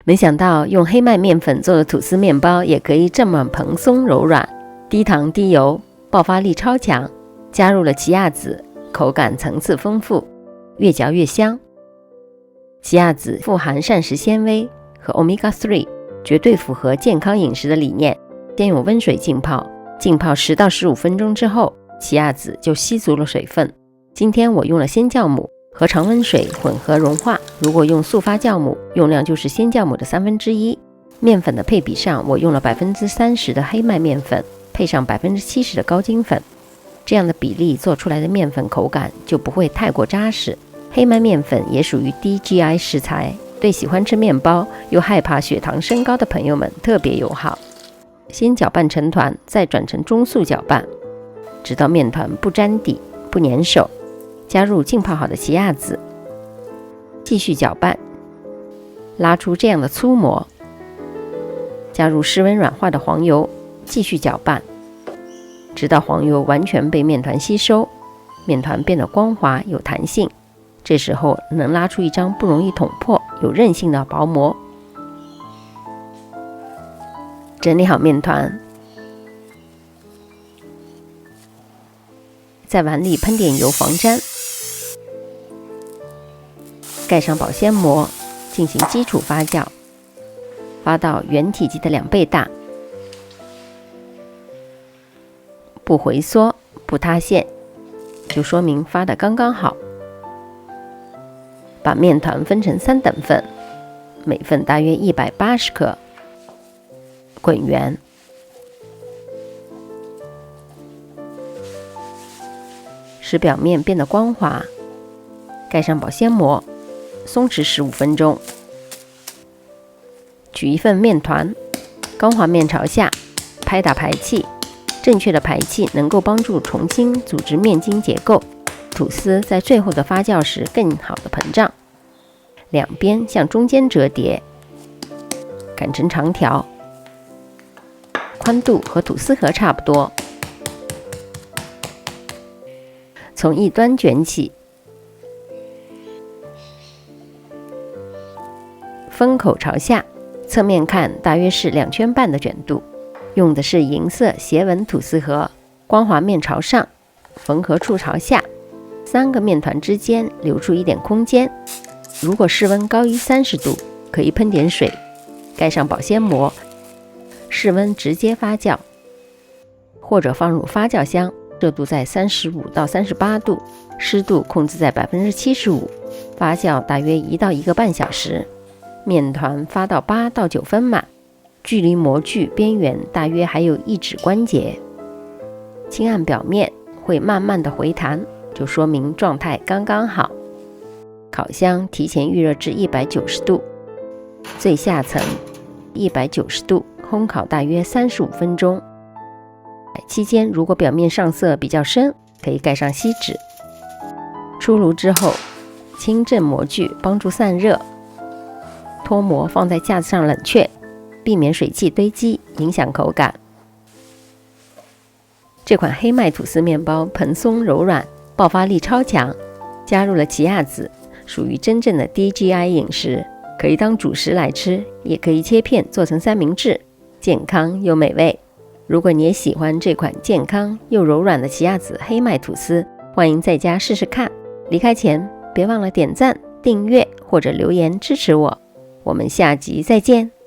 没想到用黑麦面粉做的吐司面包也可以这么蓬松柔软，低糖低油，爆发力超强，加入了奇亚籽，口感层次丰富，越嚼越香。奇亚籽富含膳食纤维和 Omega-3， 绝对符合健康饮食的理念。先用温水浸泡10到15分钟之后，奇亚籽就吸足了水分。今天我用了鲜酵母和常温水混合融化，如果用速发酵母，用量就是鲜酵母的1/3。面粉的配比上，我用了30%的黑麦面粉，配上70%的高筋粉，这样的比例做出来的面粉口感就不会太过扎实。黑麦面粉也属于低 GI 食材，对喜欢吃面包又害怕血糖升高的朋友们特别友好。先搅拌成团，再转成中速搅拌，直到面团不沾底不粘手，加入浸泡好的奇亚籽，继续搅拌，拉出这样的粗膜，加入室温软化的黄油，继续搅拌，直到黄油完全被面团吸收，面团变得光滑有弹性，这时候能拉出一张不容易捅破、有韧性的薄膜。整理好面团，在碗里喷点油防粘，盖上保鲜膜，进行基础发酵，发到原体积的2倍大，不回缩不塌陷，就说明发得刚刚好。把面团分成3等份，每份大约180克，滚圆，使表面变得光滑，盖上保鲜膜，松弛15分钟。取一份面团，钢滑面朝下，拍打排气，正确的排气能够帮助重新组织面筋结构，吐司在最后的发酵时更好的膨胀。两边向中间折叠，擀成长条，宽度和吐司盒差不多。从一端卷起，封口朝下，侧面看大约是2圈半的卷度。用的是银色斜纹吐司盒，光滑面朝上，缝合处朝下，3个面团之间留出一点空间。如果室温高于30度，可以喷点水，盖上保鲜膜，室温直接发酵，或者放入发酵箱，热度在35到38度，湿度控制在75%，发酵大约1到1个半小时。面团发到8到9分满，距离模具边缘大约还有1指关节。轻按表面会慢慢的回弹，就说明状态刚刚好。烤箱提前预热至190度，最下层190度烘烤大约35分钟。期间如果表面上色比较深，可以盖上锡纸。出炉之后，轻震模具帮助散热，脱模放在架子上冷却，避免水汽堆积影响口感。这款黑麦吐司面包蓬松柔软，爆发力超强，加入了奇亚籽，属于真正的低 GI 饮食，可以当主食来吃，也可以切片做成三明治，健康又美味。如果你也喜欢这款健康又柔软的奇亚籽黑麦吐司，欢迎在家试试看。离开前别忘了点赞、订阅或者留言支持我。我们下集再见。